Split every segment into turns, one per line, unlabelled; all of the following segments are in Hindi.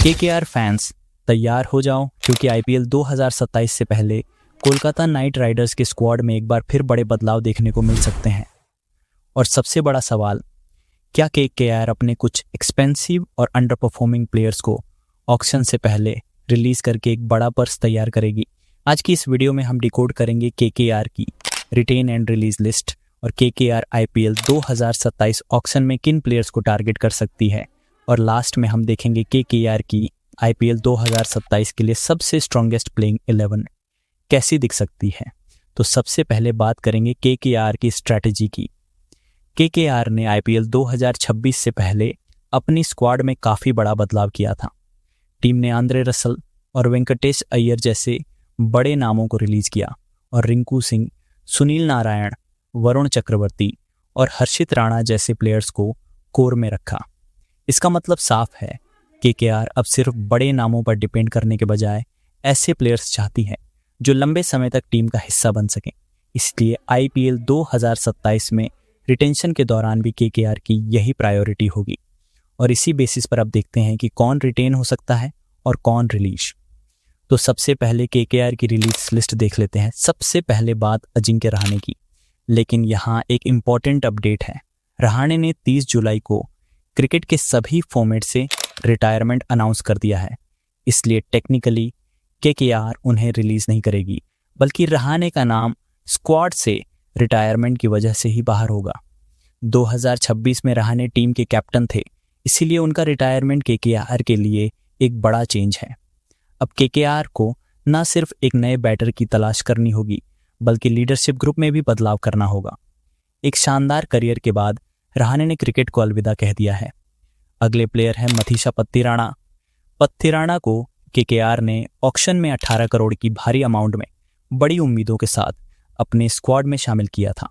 केकेआर फैंस तैयार हो जाओ, क्योंकि आईपीएल 2027 से पहले कोलकाता नाइट राइडर्स के स्क्वाड में एक बार फिर बड़े बदलाव देखने को मिल सकते हैं। और सबसे बड़ा सवाल, क्या केकेआर अपने कुछ एक्सपेंसिव और अंडर परफॉर्मिंग प्लेयर्स को ऑक्शन से पहले रिलीज करके एक बड़ा पर्स तैयार करेगी? आज की इस वीडियो में हम डिकोड करेंगे केकेआर की रिटेन एंड रिलीज लिस्ट और केकेआर आईपीएल 2027 ऑक्शन में किन प्लेयर्स को टारगेट कर सकती है, और लास्ट में हम देखेंगे केकेआर की आईपीएल 2027 के लिए सबसे स्ट्रॉन्गेस्ट प्लेइंग 11 कैसी दिख सकती है। तो सबसे पहले बात करेंगे केकेआर की स्ट्रैटेजी की। केकेआर ने आईपीएल 2026 से पहले अपनी स्क्वाड में काफ़ी बड़ा बदलाव किया था। टीम ने आंद्रे रसल और वेंकटेश अय्यर जैसे बड़े नामों को रिलीज किया और रिंकू सिंह, सुनील नारायण, वरुण चक्रवर्ती और हर्षित राणा जैसे प्लेयर्स को कोर में रखा। इसका मतलब साफ है, केकेआर अब सिर्फ बड़े नामों पर डिपेंड करने के बजाय ऐसे प्लेयर्स चाहती है जो लंबे समय तक टीम का हिस्सा बन सकें। इसलिए आईपीएल 2027 में रिटेंशन के दौरान भी केकेआर की यही प्रायोरिटी होगी। और इसी बेसिस पर अब देखते हैं कि कौन रिटेन हो सकता है और कौन रिलीज। तो सबसे पहले केकेआर की रिलीज लिस्ट देख लेते हैं। सबसे पहले बात अजिंक्य रहाणे की, लेकिन यहाँ एक इम्पॉर्टेंट अपडेट है। रहाणे ने 30 जुलाई को क्रिकेट के सभी फॉर्मेट से रिटायरमेंट अनाउंस कर दिया है। इसलिए टेक्निकली केकेआर उन्हें रिलीज नहीं करेगी, बल्कि रहाणे का नाम स्क्वाड से रिटायरमेंट की वजह से ही बाहर होगा। 2026 में रहाणे टीम के कैप्टन थे, इसीलिए उनका रिटायरमेंट केकेआर के लिए एक बड़ा चेंज है। अब केकेआर को न सिर्फ एक नए बैटर की तलाश करनी होगी, बल्कि लीडरशिप ग्रुप में भी बदलाव करना होगा। एक शानदार करियर के बाद रहाणे ने क्रिकेट को अलविदा कह दिया है। अगले प्लेयर है मथीशा पत्तीराणा। पत्तीराणा को केकेआर ने ऑक्शन में 18 करोड़ की भारी अमाउंट में बड़ी उम्मीदों के साथ अपने स्क्वाड में शामिल किया था।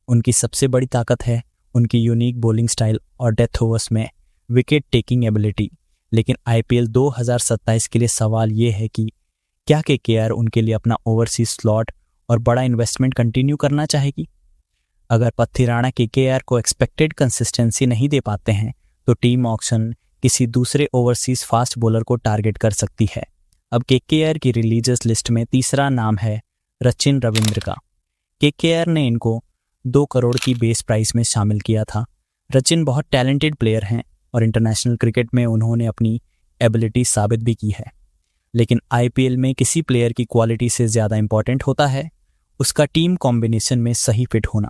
उनकी सबसे बड़ी ताकत है उनकी यूनिक बॉलिंग स्टाइल और डेथ ओवर्स में विकेट टेकिंग एबिलिटी। लेकिन आईपीएल 2027 के लिए सवाल ये है कि क्या केकेआर उनके लिए अपना ओवरसीज स्लॉट और बड़ा इन्वेस्टमेंट कंटिन्यू करना चाहेगी? अगर पत्तीराणा केकेआर को एक्सपेक्टेड कंसिस्टेंसी नहीं दे पाते हैं तो टीम ऑक्शन किसी दूसरे ओवरसीज फास्ट बॉलर को टारगेट कर सकती है। अब केकेआर की रिलीजर्स लिस्ट में तीसरा नाम है रचिन रविंद्र का। केकेआर ने इनको 2 करोड़ की बेस प्राइस में शामिल किया था। रचिन बहुत टैलेंटेड प्लेयर हैं और इंटरनेशनल क्रिकेट में उन्होंने अपनी एबिलिटी साबित भी की है। लेकिन आईपीएल में किसी प्लेयर की क्वालिटी से ज़्यादा इंपॉर्टेंट होता है उसका टीम कॉम्बिनेशन में सही फिट होना।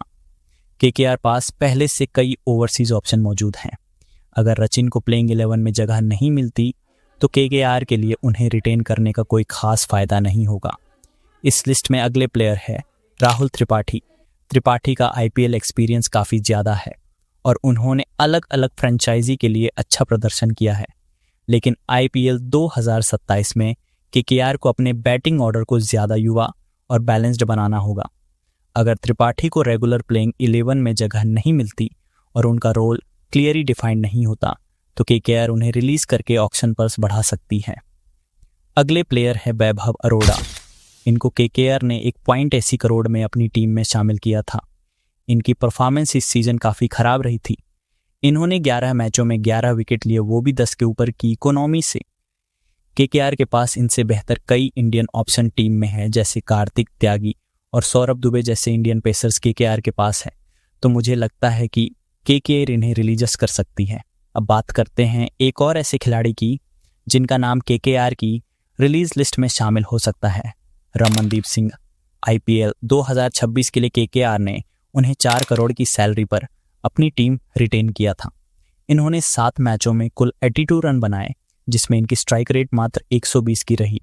केकेआर पास पहले से कई ओवरसीज ऑप्शन मौजूद हैं। अगर रचिन को प्लेइंग 11 में जगह नहीं मिलती तो केकेआर के लिए उन्हें रिटेन करने का कोई खास फायदा नहीं होगा। इस लिस्ट में अगले प्लेयर है राहुल त्रिपाठी। त्रिपाठी का आईपीएल एक्सपीरियंस काफ़ी ज़्यादा है और उन्होंने अलग अलग फ्रेंचाइजी के लिए अच्छा प्रदर्शन किया है। लेकिन आईपीएल 2027 में केकेआर को अपने बैटिंग ऑर्डर को ज़्यादा युवा और बैलेंस्ड बनाना होगा। अगर त्रिपाठी को रेगुलर प्लेइंग 11 में जगह नहीं मिलती और उनका रोल क्लियरली डिफाइंड नहीं होता तो केकेआर उन्हें रिलीज करके ऑक्शन पर्स बढ़ा सकती है। अगले प्लेयर है वैभव अरोड़ा। इनको केकेआर ने 1.80 करोड़ में अपनी टीम में शामिल किया था। इनकी परफॉर्मेंस इस सीजन काफ़ी खराब रही थी। इन्होंने 11 मैचों में 11 विकेट लिए, वो भी 10 के ऊपर की इकोनॉमी से। केकेआर के पास इनसे बेहतर कई इंडियन ऑप्शन टीम में है, जैसे कार्तिक त्यागी और सौरभ दुबे जैसे इंडियन पेसर्स केकेआर के पास है। तो मुझे लगता है कि केकेआर इन्हें रिलीजस कर सकती है। अब बात करते हैं एक और ऐसे खिलाड़ी की जिनका नाम केकेआर की रिलीज लिस्ट में शामिल हो सकता है, रमनदीप सिंह। आईपीएल 2026 के लिए केकेआर ने उन्हें 4 करोड़ की सैलरी पर अपनी टीम रिटेन किया था। इन्होंने 7 मैचों में कुल 82 रन बनाए, जिसमें इनकी स्ट्राइक रेट मात्र 120 की रही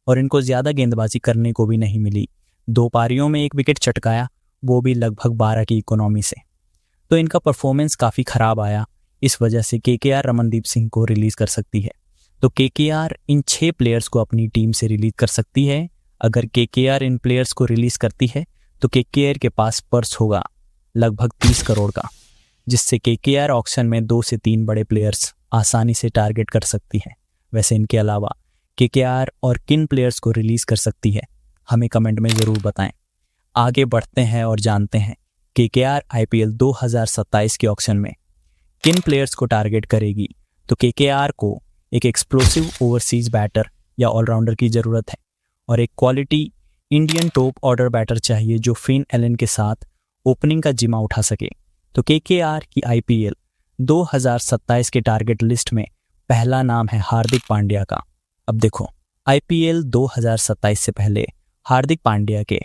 और इनको ज़्यादा गेंदबाजी करने को भी नहीं मिली। 2 पारियों में 1 विकेट चटकाया, वो भी लगभग 12 की इकोनॉमी से। तो इनका परफॉर्मेंस काफ़ी ख़राब आया। इस वजह से केकेआर रमनदीप सिंह को रिलीज़ कर सकती है। तो केकेआर इन 6 प्लेयर्स को अपनी टीम से रिलीज़ कर सकती है। अगर केकेआर इन प्लेयर्स को रिलीज़ करती है तो केकेआर के पास पर्स होगा लगभग 30 करोड़ का, जिससे केकेआर ऑक्शन में 2 से 3 बड़े प्लेयर्स आसानी से टारगेट कर सकती है। वैसे इनके अलावा केकेआर और किन प्लेयर्स को रिलीज़ कर सकती है, हमें कमेंट में ज़रूर बताएं। आगे बढ़ते हैं और जानते हैं केकेआर आईपीएल 2027 के ऑक्शन में किन प्लेयर्स को टारगेट करेगी। तो केकेआर को एक एक्सप्लोसिव ओवरसीज बैटर या ऑलराउंडर की ज़रूरत है और एक quality Indian top order batter चाहिए जो फिन एलन के साथ ओपनिंग का जिम्मा उठा सके। तो केकेआर की आईपीएल 2027 के टारगेट लिस्ट में पहला नाम है हार्दिक पांड्या का। अब देखो, आईपीएल 2027 से पहले हार्दिक पांड्या के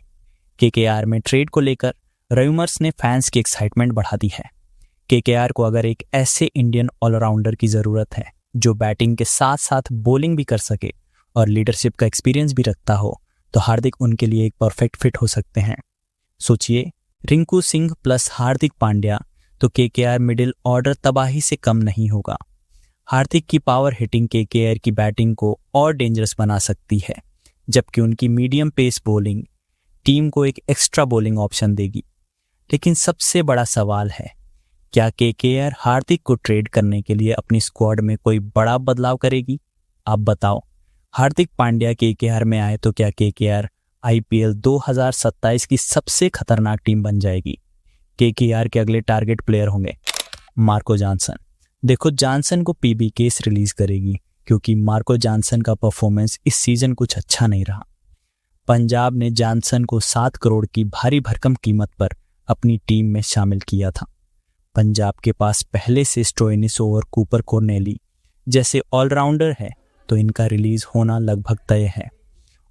केकेआर में ट्रेड को लेकर रूमर्स ने फैंस की एक्साइटमेंट बढ़ा दी है। केकेआर को अगर एक ऐसे इंडियन ऑलराउंडर की ज़रूरत है जो बैटिंग के साथ साथ बॉलिंग भी कर सके और लीडरशिप का एक्सपीरियंस भी रखता हो, तो हार्दिक उनके लिए एक परफेक्ट फिट हो सकते हैं। सोचिए, रिंकू सिंह प्लस हार्दिक पांड्या, तो केकेआर मिडिल ऑर्डर तबाही से कम नहीं होगा। हार्दिक की पावर हिटिंग केकेआर की बैटिंग को और डेंजरस बना सकती है, जबकि उनकी मीडियम पेस बॉलिंग टीम को एक एक्स्ट्रा बॉलिंग ऑप्शन देगी। लेकिन सबसे बड़ा सवाल है, क्या केकेआर हार्दिक को ट्रेड करने के लिए अपनी स्क्वाड में कोई बड़ा बदलाव करेगी? आप बताओ, हार्दिक पांड्या केकेआर में आए तो क्या केकेआर आईपीएल 2027 की सबसे खतरनाक टीम बन जाएगी? केकेआर के अगले टारगेट प्लेयर होंगे मार्को जॉनसन। देखो, जॉनसन को पीबी केस रिलीज करेगी क्योंकि मार्को जॉनसन का परफॉर्मेंस इस सीजन कुछ अच्छा नहीं रहा। पंजाब ने जॉनसन को 7 करोड़ की भारी भरकम कीमत पर अपनी टीम में शामिल किया था। पंजाब के पास पहले से स्टोइनिस और कूपर कॉर्नेली जैसे ऑलराउंडर है, तो इनका रिलीज होना लगभग तय है।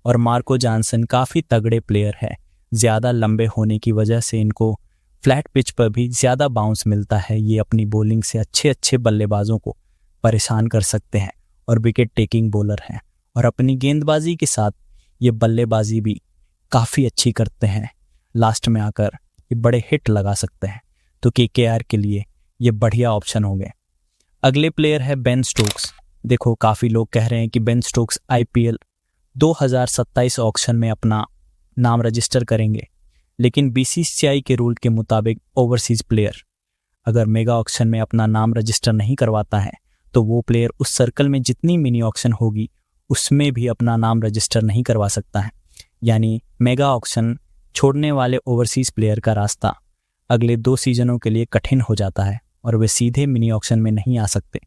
और मार्को जॉनसन काफ़ी तगड़े प्लेयर है। ज़्यादा लंबे होने की वजह से इनको फ्लैट पिच पर भी ज़्यादा बाउंस मिलता है। ये अपनी बॉलिंग से अच्छे अच्छे बल्लेबाजों को परेशान कर सकते हैं और विकेट टेकिंग बॉलर हैं, और अपनी गेंदबाजी के साथ ये बल्लेबाजी भी काफ़ी अच्छी करते हैं। लास्ट में आकर ये बड़े हिट लगा सकते हैं, तो केकेआर के लिए ये बढ़िया ऑप्शन होंगे। अगले प्लेयर है बेन स्टोक्स। देखो, काफ़ी लोग कह रहे हैं कि बेन स्टोक्स आईपीएल 2027 ऑक्शन में अपना नाम रजिस्टर करेंगे, लेकिन बीसीसीआई के रूल के मुताबिक ओवरसीज प्लेयर अगर मेगा ऑक्शन में अपना नाम रजिस्टर नहीं करवाता है, तो वो प्लेयर उस सर्कल में जितनी मिनी ऑक्शन होगी उसमें भी अपना नाम रजिस्टर नहीं करवा सकता है। यानी मेगा ऑक्शन छोड़ने वाले ओवरसीज प्लेयर का रास्ता अगले 2 सीजनों के लिए कठिन हो जाता है और वे सीधे मिनी ऑक्शन में नहीं आ सकते।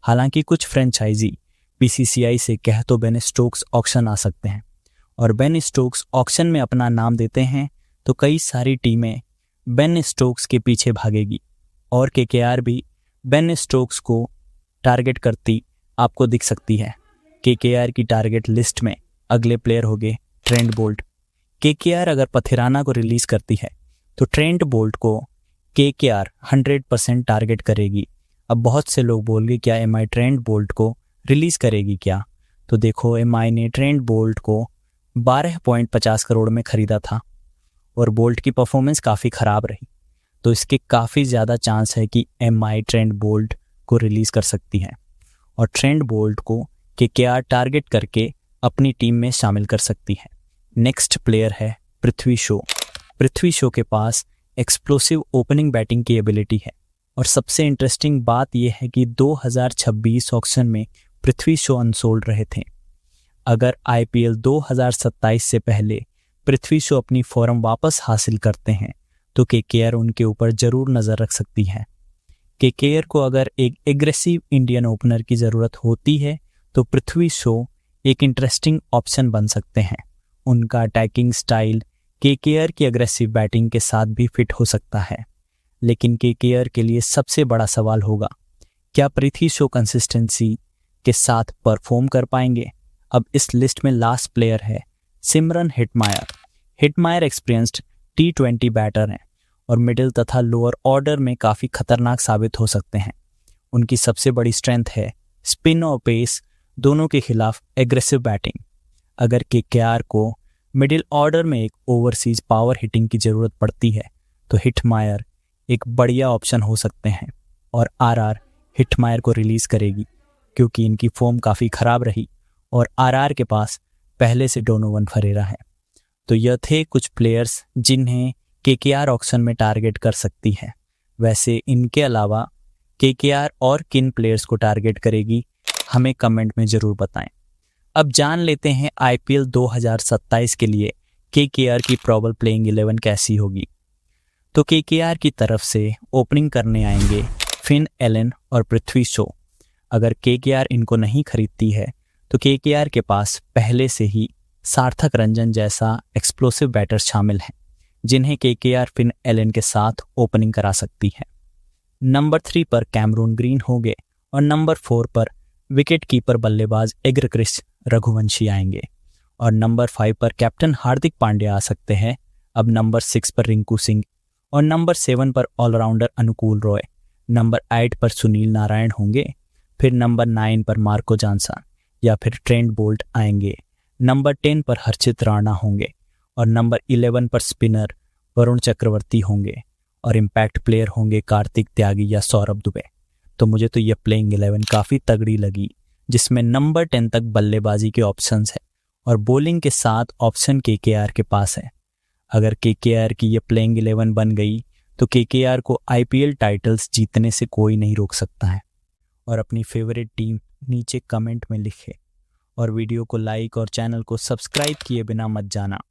हालांकि कुछ फ्रेंचाइजी बीसीसीआई से कह तो बेन स्टोक्स ऑक्शन आ सकते हैं, और बेन स्टोक्स ऑक्शन में अपना नाम देते हैं तो कई सारी टीमें बेन स्टोक्स के पीछे भागेगी, और केकेआर भी बेन स्टोक्स को टारगेट करती आपको दिख सकती है। केकेआर की टारगेट लिस्ट में अगले प्लेयर होंगे ट्रेंट बोल्ट। केकेआर अगर पथिराना को रिलीज करती है तो ट्रेंट बोल्ट को केकेआर 100% टारगेट करेगी। अब बहुत से लोग बोलेंगे, क्या एमआई ट्रेंट बोल्ट को रिलीज करेगी क्या? तो देखो, एमआई ने ट्रेंट बोल्ट को 12.50 करोड़ में खरीदा था और बोल्ट की परफॉर्मेंस काफ़ी ख़राब रही, तो इसके काफ़ी ज़्यादा चांस है कि एमआई ट्रेंट बोल्ट को रिलीज कर सकती है और ट्रेंट बोल्ट को केकेआर टारगेट करके अपनी टीम में शामिल कर सकती है। नेक्स्ट प्लेयर है पृथ्वी शॉ। पृथ्वी शॉ के पास एक्सप्लोसिव ओपनिंग बैटिंग की एबिलिटी है, और सबसे इंटरेस्टिंग बात यह है कि 2026 ऑक्शन में पृथ्वी शॉ अनसोल्ड रहे थे। अगर आईपीएल 2027 से पहले पृथ्वी शॉ अपनी फॉर्म वापस हासिल करते हैं तो केकेआर उनके ऊपर ज़रूर नज़र रख सकती है। केकेआर को अगर एक एग्रेसिव इंडियन ओपनर की ज़रूरत होती है तो पृथ्वी शॉ एक इंटरेस्टिंग ऑप्शन बन सकते हैं। उनका अटैकिंग स्टाइल केकेआर की एग्रेसिव बैटिंग के साथ भी फिट हो सकता है। लेकिन केकेआर के लिए सबसे बड़ा सवाल होगा, क्या पृथ्वी शॉ कंसिस्टेंसी के साथ परफॉर्म कर पाएंगे? अब इस लिस्ट में लास्ट प्लेयर है Shimron Hetmyer. Hetmyer experienced T20 batter हैं और मिडिल तथा लोअर ऑर्डर में काफ़ी खतरनाक साबित हो सकते हैं। उनकी सबसे बड़ी स्ट्रेंथ है स्पिन और पेस दोनों के खिलाफ एग्रेसिव बैटिंग। अगर केकेआर को मिडिल ऑर्डर में एक ओवरसीज पावर हिटिंग की ज़रूरत पड़ती है तो हेटमायर एक बढ़िया ऑप्शन हो सकते हैं, और आरआर हेटमायर को रिलीज़ करेगी क्योंकि इनकी फॉर्म काफ़ी ख़राब रही और आरआर के पास पहले से डोनोवन फरेरा है। तो यह थे कुछ प्लेयर्स जिन्हें केकेआर ऑक्शन में टारगेट कर सकती है। वैसे इनके अलावा केकेआर और किन प्लेयर्स को टारगेट करेगी, हमें कमेंट में ज़रूर बताएं। अब जान लेते हैं आईपीएल 2027 के लिए केकेआर की प्रॉबल प्लेइंग 11 कैसी होगी। तो केकेआर की तरफ से ओपनिंग करने आएंगे फिन एलन और पृथ्वी शॉ। अगर केकेआर इनको नहीं खरीदती है तो केकेआर के पास पहले से ही सार्थक रंजन जैसा एक्सप्लोसिव बैटर्स शामिल हैं जिन्हें केकेआर फिन एलन के साथ ओपनिंग करा सकती है। नंबर 3 पर कैमरून ग्रीन होंगे और नंबर 4 पर विकेट कीपर बल्लेबाज एग्रक्रिस रघुवंशी आएंगे और नंबर 5 पर कैप्टन हार्दिक पांड्या आ सकते हैं। अब नंबर 6 पर रिंकू सिंह और नंबर 7 पर ऑलराउंडर अनुकूल रॉय, नंबर 8 पर सुनील नारायण होंगे, फिर नंबर 9 पर मार्को जॉनसन या फिर ट्रेंट बोल्ट आएंगे, नंबर 10 पर हर्षित राणा होंगे और नंबर 11 पर स्पिनर वरुण चक्रवर्ती होंगे और इम्पैक्ट प्लेयर होंगे कार्तिक त्यागी या सौरभ दुबे। तो मुझे तो ये प्लेइंग 11 काफ़ी तगड़ी लगी जिसमें नंबर 10 तक बल्लेबाजी के ऑप्शंस है और बॉलिंग के साथ ऑप्शन केकेआर के पास है। अगर केकेआर की ये प्लेइंग 11 बन गई तो केकेआर को आईपीएल टाइटल्स जीतने से कोई नहीं रोक सकता है। और अपनी फेवरेट टीम नीचे कमेंट में लिखे और वीडियो को लाइक और चैनल को सब्सक्राइब किए बिना मत जाना।